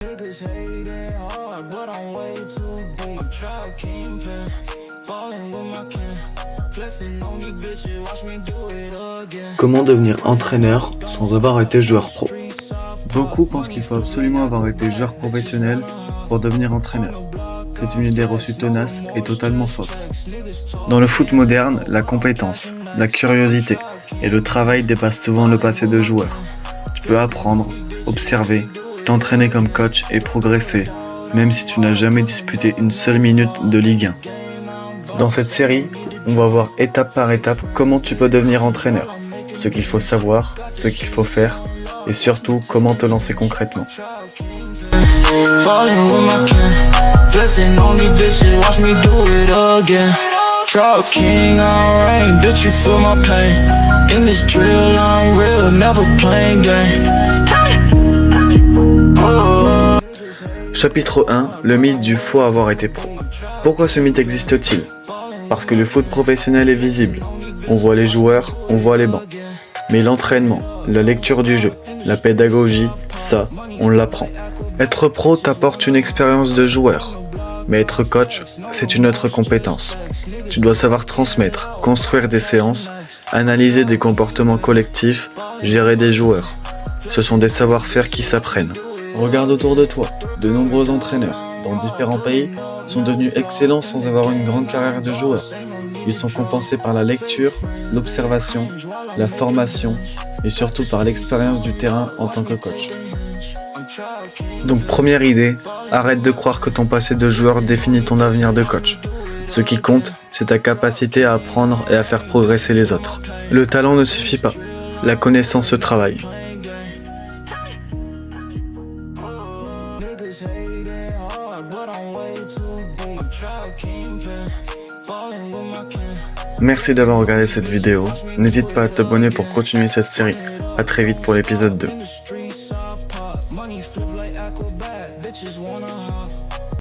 Niggas hating hard, but I'm way too deep. I'm trap kingpin, ballin' with my kin, flexing on these bitches, watch me do it again. Comment devenir entraîneur sans avoir été joueur pro? Beaucoup pensent qu'il faut absolument avoir été joueur professionnel pour devenir entraîneur. C'est une idée reçue tenace et totalement fausse. Dans le foot moderne, la compétence, la curiosité et le travail dépassent souvent le passé de joueur. Tu peux apprendre, observer, t'entraîner comme coach et progresser, même si tu n'as jamais disputé une seule minute de Ligue 1. Dans cette série, on va voir étape par étape comment tu peux devenir entraîneur, ce qu'il faut savoir, ce qu'il faut faire, et surtout comment te lancer concrètement. Chapitre 1, le mythe du faut avoir été pro. Pourquoi ce mythe existe-t-il? Parce que le foot professionnel est visible. On voit les joueurs, on voit les bancs. Mais l'entraînement, la lecture du jeu, la pédagogie, ça, on l'apprend. Être pro t'apporte une expérience de joueur. Mais être coach, c'est une autre compétence. Tu dois savoir transmettre, construire des séances, analyser des comportements collectifs, gérer des joueurs. Ce sont des savoir-faire qui s'apprennent. Regarde autour de toi, de nombreux entraîneurs, dans différents pays, sont devenus excellents sans avoir une grande carrière de joueur. Ils sont compensés par la lecture, l'observation, la formation et surtout par l'expérience du terrain en tant que coach. Donc première idée, arrête de croire que ton passé de joueur définit ton avenir de coach. Ce qui compte, c'est ta capacité à apprendre et à faire progresser les autres. Le talent ne suffit pas, la connaissance se travaille. Merci d'avoir regardé cette vidéo. N'hésite pas à t'abonner pour continuer cette série. À très vite pour l'épisode 2.